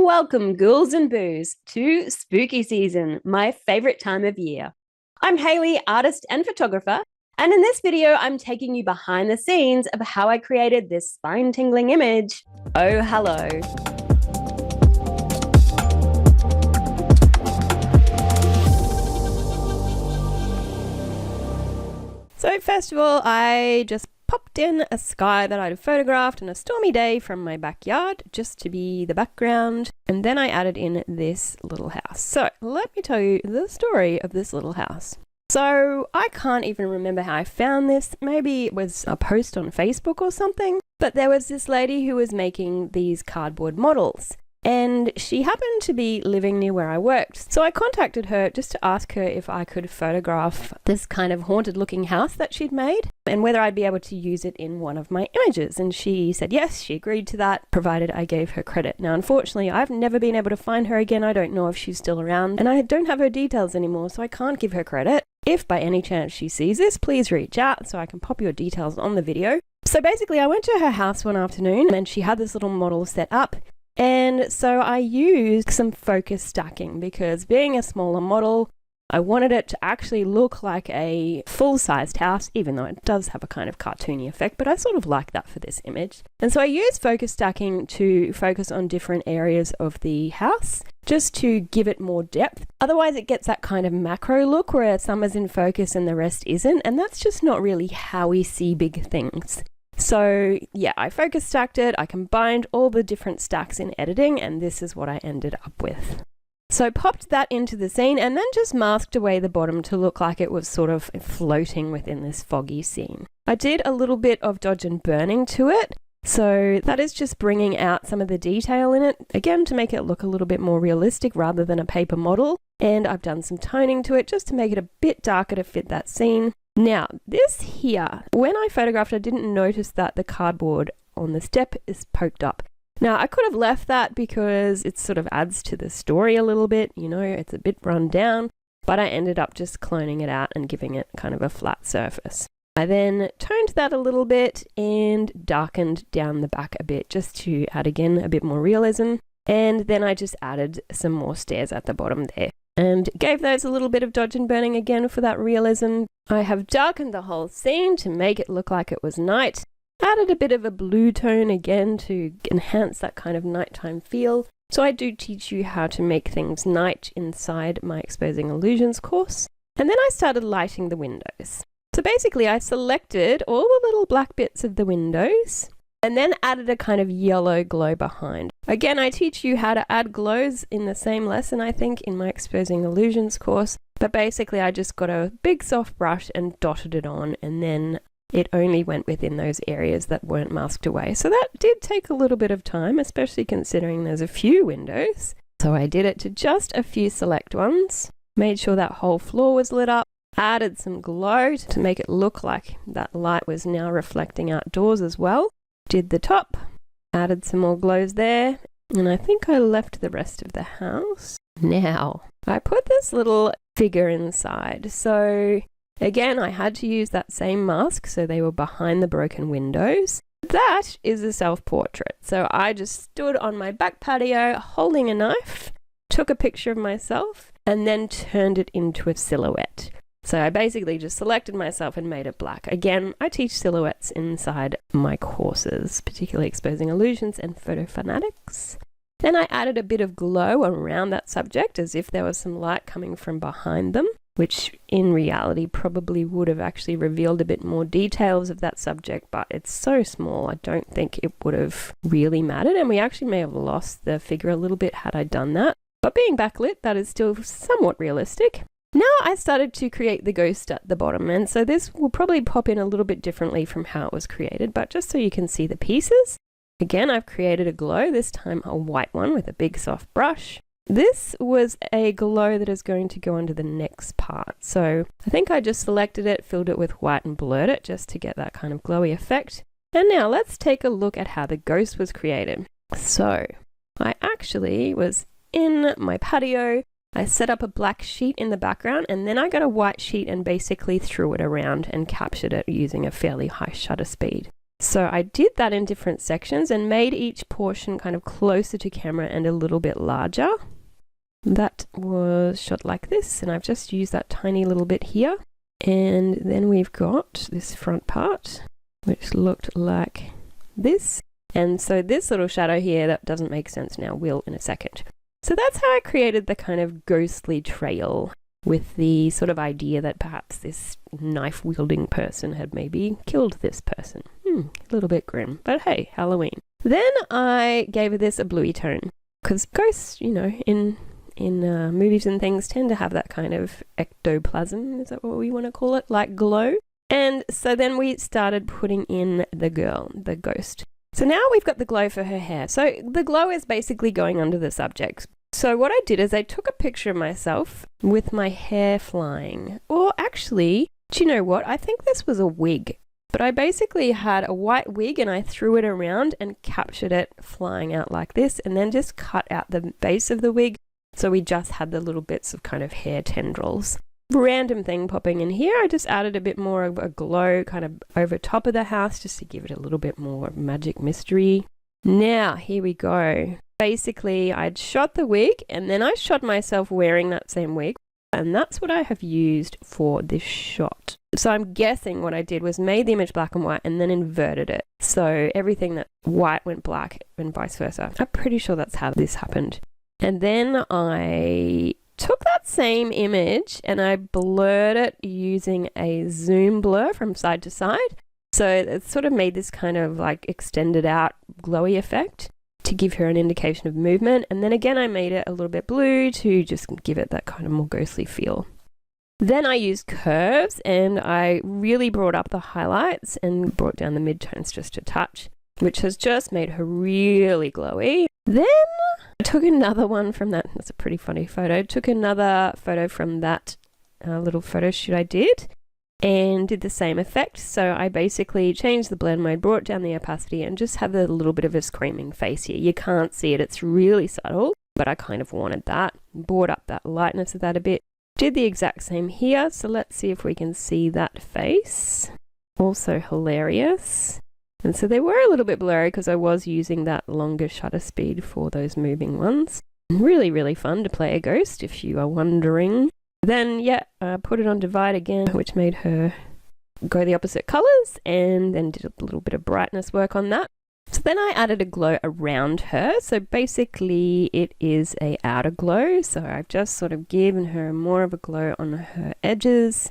Welcome, ghouls and boos, to spooky season, my favorite time of year. I'm Haley, artist and photographer, and in this video, I'm taking you behind the scenes of how I created this spine-tingling image. Oh, hello. So first of all, I just popped in a sky that I'd photographed on a stormy day from my backyard just to be the background, and then I added in this little house. So let me tell you the story of this little house. So I can't even remember how I found this. Maybe it was a post on Facebook or something, but there was this lady who was making these cardboard models, and she happened to be living near where I worked. So I contacted her just to ask her if I could photograph this kind of haunted looking house that she'd made and whether I'd be able to use it in one of my images. And she said yes, she agreed to that, provided I gave her credit. Now, unfortunately, I've never been able to find her again. I don't know if she's still around, and I don't have her details anymore, so I can't give her credit. If by any chance she sees this, please reach out so I can pop your details on the video. So basically, I went to her house one afternoon and she had this little model set up. And so I used some focus stacking because being a smaller model, I wanted it to actually look like a full-sized house, even though it does have a kind of cartoony effect, but I sort of like that for this image. And so I used focus stacking to focus on different areas of the house, just to give it more depth. Otherwise it gets that kind of macro look where some is in focus and the rest isn't, and that's just not really how we see big things. So yeah, I focus stacked it, I combined all the different stacks in editing, and this is what I ended up with. So popped that into the scene and then just masked away the bottom to look like it was sort of floating within this foggy scene. I did a little bit of dodge and burning to it, so that is just bringing out some of the detail in it, again to make it look a little bit more realistic rather than a paper model. And I've done some toning to it just to make it a bit darker to fit that scene. Now, this here, when I photographed, I didn't notice that the cardboard on the step is poked up. Now, I could have left that because it sort of adds to the story a little bit, you know, it's a bit run down, but I ended up just cloning it out and giving it kind of a flat surface. I then toned that a little bit and darkened down the back a bit just to add again a bit more realism. And then I just added some more stairs at the bottom there and gave those a little bit of dodge and burning again for that realism. I have darkened the whole scene to make it look like it was night. Added a bit of a blue tone again to enhance that kind of nighttime feel. So I do teach you how to make things night inside my Exposing Illusions course. And then I started lighting the windows. So basically I selected all the little black bits of the windows and then added a kind of yellow glow behind. Again, I teach you how to add glows in the same lesson, I think, in my Exposing Illusions course. But basically I just got a big soft brush and dotted it on, and then it only went within those areas that weren't masked away. So that did take a little bit of time, especially considering there's a few windows. So I did it to just a few select ones, made sure that whole floor was lit up, added some glow to make it look like that light was now reflecting outdoors as well. Did the top, added some more glows there, and I think I left the rest of the house. Now, I put this little figure inside. So again, I had to use that same mask, so they were behind the broken windows. That is a self-portrait. So I just stood on my back patio holding a knife, took a picture of myself, and then turned it into a silhouette. So I basically just selected myself and made it black. Again, I teach silhouettes inside my courses, particularly Exposing Illusions and Photo Fanatics. Then I added a bit of glow around that subject as if there was some light coming from behind them, which in reality probably would have actually revealed a bit more details of that subject, but it's so small I don't think it would have really mattered, and we actually may have lost the figure a little bit had I done that. But being backlit, that is still somewhat realistic. Now I started to create the ghost at the bottom, and so this will probably pop in a little bit differently from how it was created, but just so you can see the pieces. Again, I've created a glow, this time a white one with a big soft brush. This was a glow that is going to go under the next part. So I think I just selected it, filled it with white and blurred it just to get that kind of glowy effect. And now let's take a look at how the ghost was created. So I actually was in my patio. I set up a black sheet in the background, and then I got a white sheet and basically threw it around and captured it using a fairly high shutter speed. So I did that in different sections and made each portion kind of closer to camera and a little bit larger. That was shot like this, and I've just used that tiny little bit here. And then we've got this front part, which looked like this. And so this little shadow here, that doesn't make sense now, will in a second. So that's how I created the kind of ghostly trail, with the sort of idea that perhaps this knife-wielding person had maybe killed this person. A little bit grim, but hey, Halloween. Then I gave this a bluey tone, because ghosts, you know, in movies and things tend to have that kind of ectoplasm, is that what we want to call it, like glow. And so then we started putting in the girl, the ghost. So now we've got the glow for her hair. So the glow is basically going under the subject. So what I did is I took a picture of myself with my hair flying. Or actually, do you know what? I think this was a wig. But I basically had a white wig and I threw it around and captured it flying out like this, and then just cut out the base of the wig. So we just had the little bits of kind of hair tendrils. Random thing popping in here. I just added a bit more of a glow kind of over top of the house just to give it a little bit more magic mystery. Now, here we go. Basically, I'd shot the wig and then I shot myself wearing that same wig. And that's what I have used for this shot. So I'm guessing what I did was made the image black and white and then inverted it. So everything that white went black and vice versa. I'm pretty sure that's how this happened. And then I took that same image and I blurred it using a zoom blur from side to side. So it sort of made this kind of like extended out glowy effect to give her an indication of movement. And then again, I made it a little bit blue to just give it that kind of more ghostly feel. Then I used curves and I really brought up the highlights and brought down the midtones just a touch, which has just made her really glowy. Then I took another one from that's a pretty funny photo, took another photo from that little photo shoot I did and did the same effect. So I basically changed the blend mode, brought down the opacity and just have a little bit of a screaming face here. You can't see it, it's really subtle, but I kind of wanted that. Brought up that lightness of that a bit. Did the exact same here, so let's see if we can see that face. Also hilarious. And so they were a little bit blurry because I was using that longer shutter speed for those moving ones. Really, really fun to play a ghost if you are wondering. Then, yeah, I put it on divide again, which made her go the opposite colors, and then did a little bit of brightness work on that. So then I added a glow around her. So basically it is a outer glow. So I've just sort of given her more of a glow on her edges.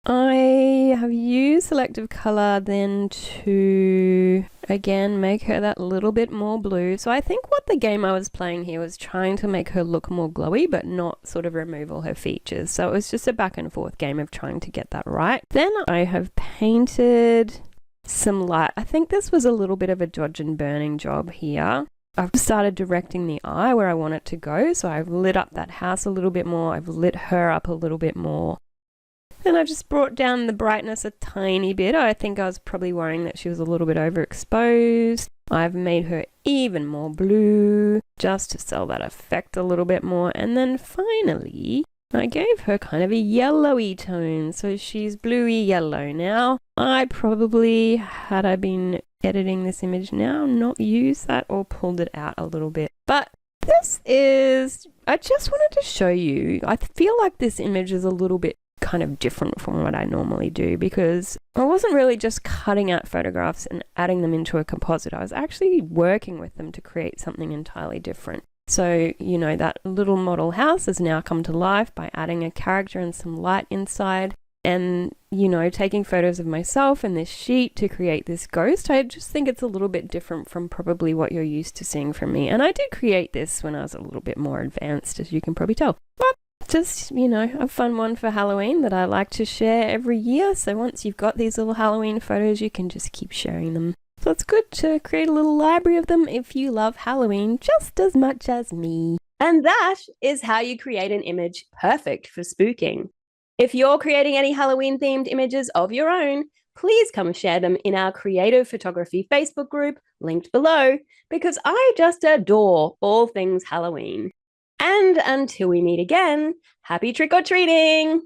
I have used selective color then to, again, make her that little bit more blue. So I think what the game I was playing here was trying to make her look more glowy, but not sort of remove all her features. So it was just a back and forth game of trying to get that right. Then I have painted some light. I think this was a little bit of a dodge and burning job here. I've started directing the eye where I want it to go. So I've lit up that house a little bit more. I've lit her up a little bit more. Then I've just brought down the brightness a tiny bit. I think I was probably worrying that she was a little bit overexposed. I've made her even more blue just to sell that effect a little bit more. And then finally, I gave her kind of a yellowy tone. So she's bluey yellow now. I probably, had I been editing this image now, not used that or pulled it out a little bit. But this is, I just wanted to show you, I feel like this image is a little bit kind of different from what I normally do because I wasn't really just cutting out photographs and adding them into a composite. I was actually working with them to create something entirely different. So, you know, that little model house has now come to life by adding a character and some light inside and, you know, taking photos of myself and this sheet to create this ghost. I just think it's a little bit different from probably what you're used to seeing from me. And I did create this when I was a little bit more advanced, as you can probably tell. But just, you know, a fun one for Halloween that I like to share every year. So once you've got these little Halloween photos, you can just keep sharing them. So it's good to create a little library of them if you love Halloween just as much as me. And that is how you create an image perfect for spooking. If you're creating any Halloween themed images of your own, please come share them in our Creative Photography Facebook group linked below because I just adore all things Halloween. And until we meet again, happy trick-or-treating!